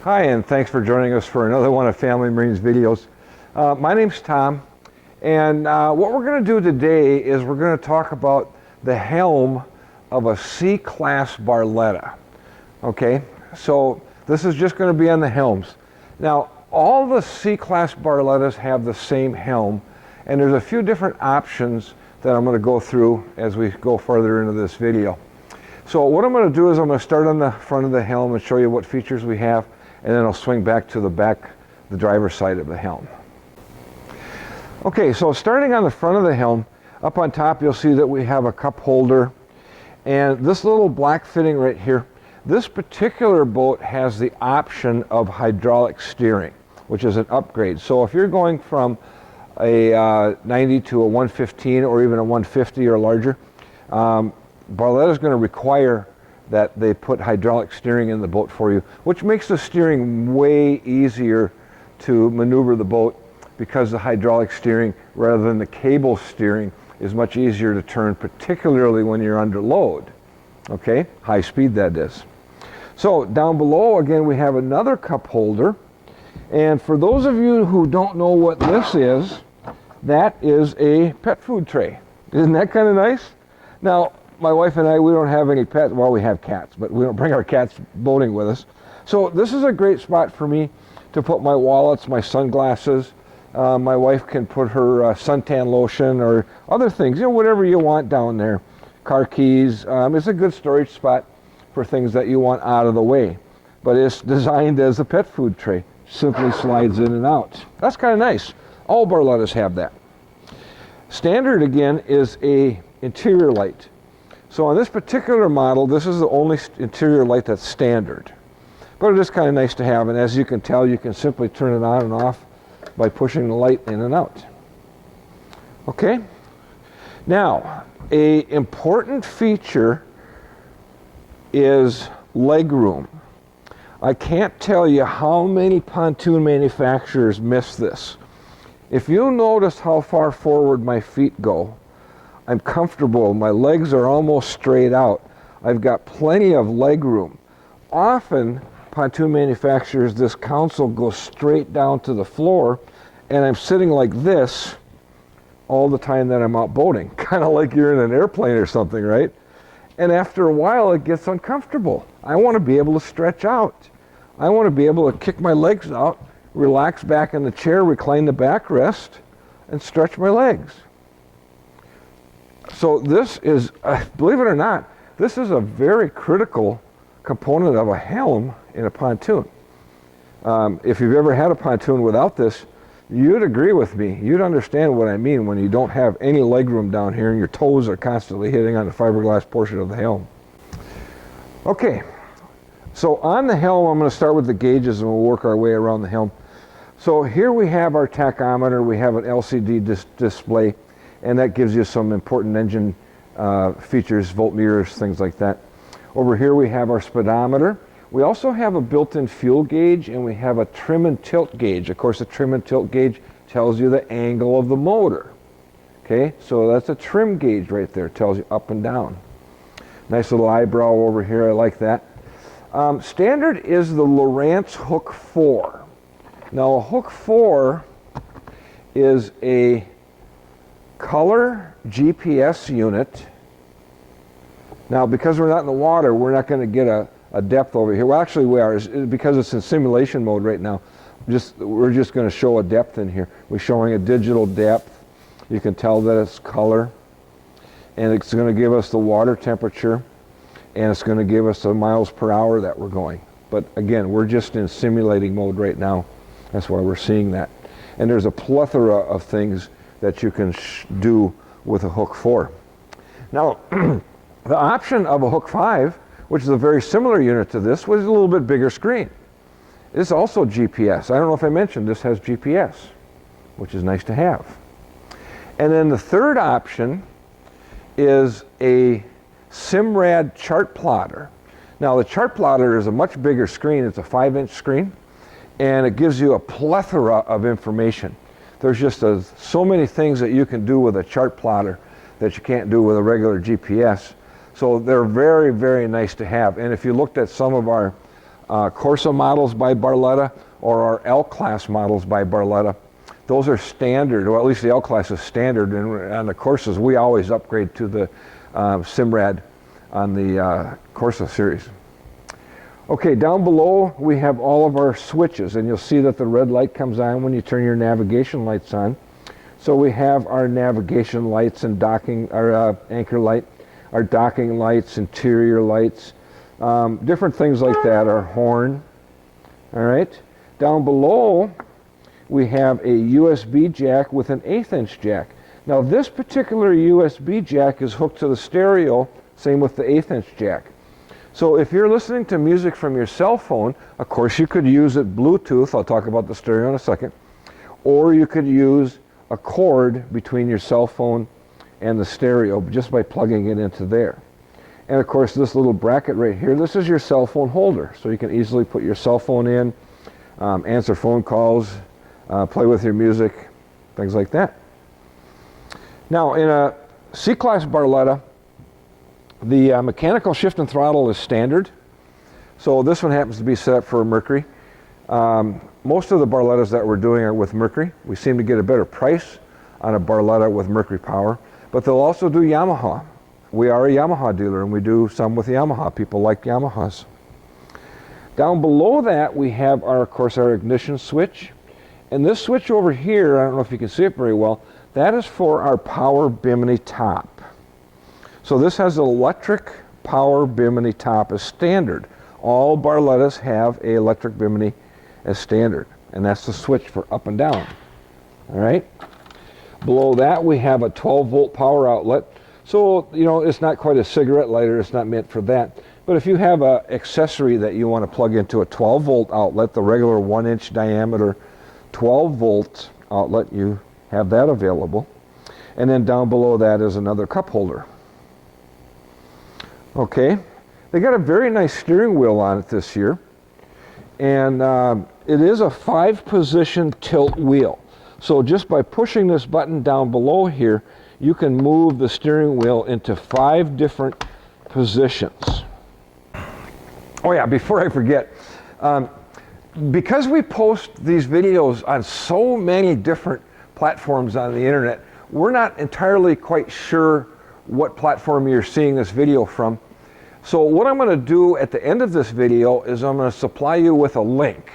Hi, and thanks for joining us for another one of Family Marine's videos. My name's Tom, and what we're going to do today is we're going to talk about the helm of a C-class Barletta. Okay, so this is just going to be on the helms. Now, all the C-class Barlettas have the same helm, and there's a few different options that I'm going to go through as we go further into this video. So what I'm going to do is I'm going to start on the front of the helm and show you what features we have, and then I'll swing back to the driver's side of the helm. Okay, so starting on the front of the helm, up on top you'll see that we have a cup holder, and this little black fitting right here, this particular boat has the option of hydraulic steering, which is an upgrade. So if you're going from a 90 to a 115 or even a 150 or larger, Barletta is going to require that they put hydraulic steering in the boat for you, which makes the steering way easier to maneuver the boat, because the hydraulic steering rather than the cable steering is much easier to turn, particularly when you're under load. Okay, high speed that is. So down below again we have another cup holder, and for those of you who don't know what this is, that is a pet food tray. Isn't that kind of nice? Now, my wife and I, we don't have any pets. Well, we have cats, but we don't bring our cats boating with us. So this is a great spot for me to put my wallets, my sunglasses. My wife can put her suntan lotion or other things, you know, whatever you want down there. Car keys. It's a good storage spot for things that you want out of the way. But it's designed as a pet food tray. Simply slides in and out. That's kind of nice. All Barlettas have that. Standard, again, is a interior light. So on this particular model, this is the only interior light that's standard. But it is kind of nice to have, and as you can tell, you can simply turn it on and off by pushing the light in and out. Okay? Now, an important feature is leg room. I can't tell you how many pontoon manufacturers miss this. If you notice how far forward my feet go, I'm comfortable, my legs are almost straight out. I've got plenty of leg room. Often, pontoon manufacturers, this console goes straight down to the floor, and I'm sitting like this all the time that I'm out boating. Kind of like you're in an airplane or something, right? And after a while, it gets uncomfortable. I want to be able to stretch out. I want to be able to kick my legs out, relax back in the chair, recline the backrest, and stretch my legs. So this is, believe it or not, this is a very critical component of a helm in a pontoon. If you've ever had a pontoon without this, you'd agree with me. You'd understand what I mean when you don't have any leg room down here and your toes are constantly hitting on the fiberglass portion of the helm. Okay, so on the helm, I'm going to start with the gauges and we'll work our way around the helm. So here we have our tachometer. We have an LCD display, and that gives you some important engine features, voltmeters, things like that. Over here we have our speedometer. We also have a built-in fuel gauge, and we have a trim and tilt gauge. Of course, the trim and tilt gauge tells you the angle of the motor. Okay, so that's a trim gauge right there. It tells you up and down. Nice little eyebrow over here. I like that. Standard is the Lowrance Hook 4. Now, a Hook 4 is a color GPS unit. Now, because we're not in the water, we're not going to get a depth over here. Well, actually we are, because it's in simulation mode right now. We're just going to show a depth in here. We're showing a digital depth. You can tell that it's color, and it's going to give us the water temperature, and it's going to give us the miles per hour that we're going. But again, we're just in simulating mode right now. That's why we're seeing that. And there's a plethora of things that you can do with a Hook 4. Now, the option of a Hook 5, which is a very similar unit to this, was a little bit bigger screen. It's also GPS. I don't know if I mentioned this has GPS, which is nice to have. And then the third option is a Simrad chart plotter. Now, the chart plotter is a much bigger screen. It's a 5-inch screen, and it gives you a plethora of information. There's just so many things that you can do with a chart plotter that you can't do with a regular GPS. So they're very, very nice to have. And if you looked at some of our Corsa models by Barletta or our L-Class models by Barletta. Those are standard, or at least the L-Class is standard, and on the Corsas we always upgrade to the Simrad on the Corsa series. Okay, down below we have all of our switches, and you'll see that the red light comes on when you turn your navigation lights on. So we have our navigation lights and docking, our anchor light, our docking lights, interior lights, different things like that, our horn. All right, down below we have a USB jack with an 1/8 inch jack. Now this particular USB jack is hooked to the stereo, same with the 1/8 inch jack. So if you're listening to music from your cell phone, of course you could use it Bluetooth, I'll talk about the stereo in a second, or you could use a cord between your cell phone and the stereo just by plugging it into there. And of course this little bracket right here, this is your cell phone holder, so you can easily put your cell phone in, answer phone calls, play with your music, things like that. Now in a C-Class Barletta, the mechanical shift and throttle is standard. So this one happens to be set up for a Mercury. Most of the Barlettas that we're doing are with Mercury. We seem to get a better price on a Barletta with Mercury power, but they'll also do Yamaha. We are a Yamaha dealer and we do some with Yamaha. People like Yamahas. Down below that we have our, of course, our ignition switch. And this switch over here, I don't know if you can see it very well, that is for our power bimini top. So this has an electric power bimini top as standard. All Barlettas have an electric bimini as standard, and that's the switch for up and down. All right. Below that we have a 12-volt power outlet. So you know it's not quite a cigarette lighter. It's not meant for that. But if you have an accessory that you want to plug into a 12-volt outlet, the regular 1-inch diameter 12-volt outlet, you have that available. And then down below that is another cup holder. Okay, they got a very nice steering wheel on it this year, and it is a 5-position tilt wheel. So just by pushing this button down below here, you can move the steering wheel into 5 different positions. Oh yeah, before I forget, because we post these videos on so many different platforms on the internet, we're not entirely quite sure what platform you're seeing this video from. So what I'm going to do at the end of this video is I'm going to supply you with a link.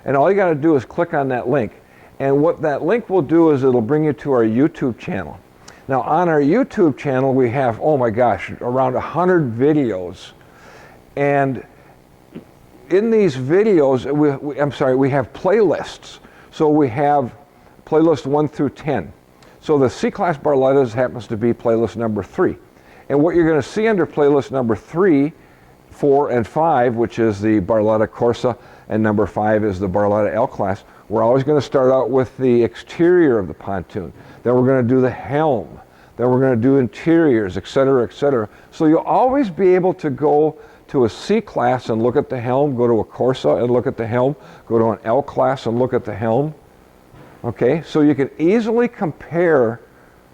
And all you got to do is click on that link. And what that link will do is it'll bring you to our YouTube channel. Now on our YouTube channel we have, oh my gosh, around 100 videos. And in these videos, we have playlists. So we have playlist 1 through 10. So the C-Class Barlettas happens to be playlist number 3. And what you're going to see under playlist number 3, 4, and 5, which is the Barletta Corsa, and number 5 is the Barletta L-Class, we're always going to start out with the exterior of the pontoon. Then we're going to do the helm. Then we're going to do interiors, etc., etc. So you'll always be able to go to a C-Class and look at the helm, go to a Corsa and look at the helm, go to an L-Class and look at the helm. Okay, so you can easily compare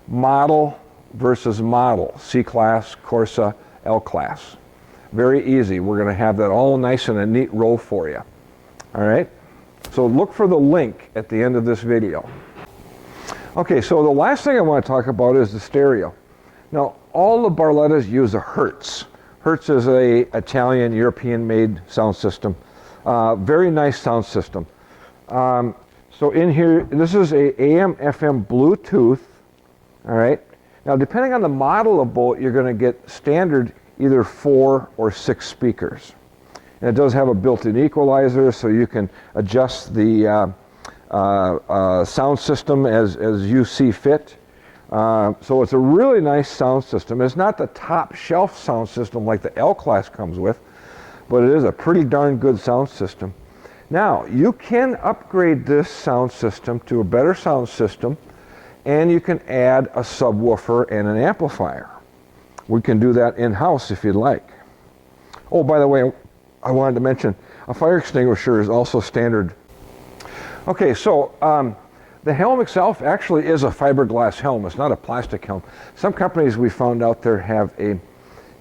model versus model, C-Class, Corsa, L-Class. Very easy. We're going to have that all nice in a neat row for you. All right, so look for the link at the end of this video. Okay, so the last thing I want to talk about is the stereo. Now, all the Barlettas use a Hertz. Hertz is a Italian, European-made sound system. Very nice sound system. So in here, this is a AM/FM Bluetooth. All right. Now, depending on the model of boat, you're going to get standard either 4 or 6 speakers. And it does have a built-in equalizer, so you can adjust the sound system as you see fit. So it's a really nice sound system. It's not the top shelf sound system like the L-Class comes with, but it is a pretty darn good sound system. Now, you can upgrade this sound system to a better sound system, and you can add a subwoofer and an amplifier. We can do that in-house if you'd like. Oh, by the way, I wanted to mention, a fire extinguisher is also standard. Okay, so the helm itself actually is a fiberglass helm. It's not a plastic helm. Some companies we found out there have a,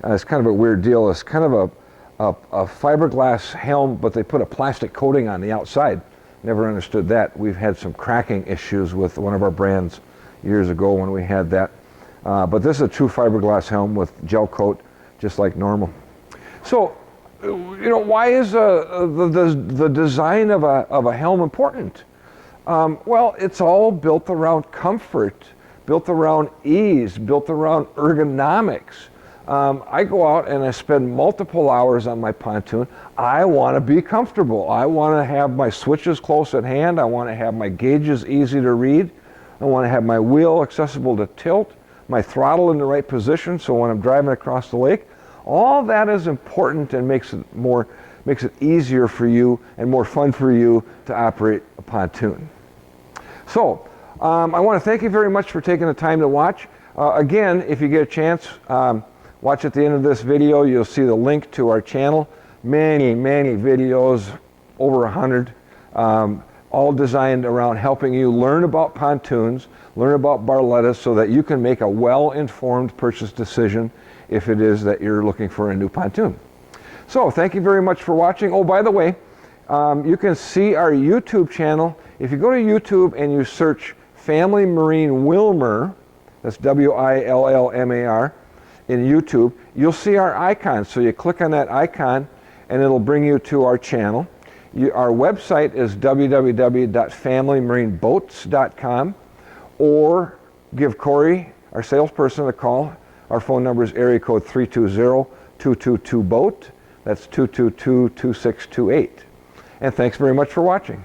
it's kind of a weird deal. It's kind of a fiberglass helm, but they put a plastic coating on the outside. Never understood that. We've had some cracking issues with one of our brands years ago when we had that. But this is a true fiberglass helm with gel coat, just like normal. So, you know, why is the design of a helm important? Well, it's all built around comfort, built around ease, built around ergonomics. I go out and I spend multiple hours on my pontoon. I want to be comfortable. I want to have my switches close at hand. I want to have my gauges easy to read. I want to have my wheel accessible to tilt, my throttle in the right position so when I'm driving across the lake. All that is important and makes it easier for you and more fun for you to operate a pontoon. So, I want to thank you very much for taking the time to watch. Again, if you get a chance, watch at the end of this video. You'll see the link to our channel. Many videos, over 100, all designed around helping you learn about pontoons, learn about Barletta, so that you can make a well-informed purchase decision if it is that you're looking for a new pontoon. So thank you very much for watching. Oh, by the way, you can see our YouTube channel. If you go to YouTube and you search Family Marine Willmar, that's W-I-L-L-M-A-R, in YouTube, you'll see our icon. So you click on that icon and it'll bring you to our channel. Our website is www.familymarineboats.com, or give Corey, our salesperson, a call. Our phone number is area code 320-222-BOAT. That's 222-2628. And thanks very much for watching.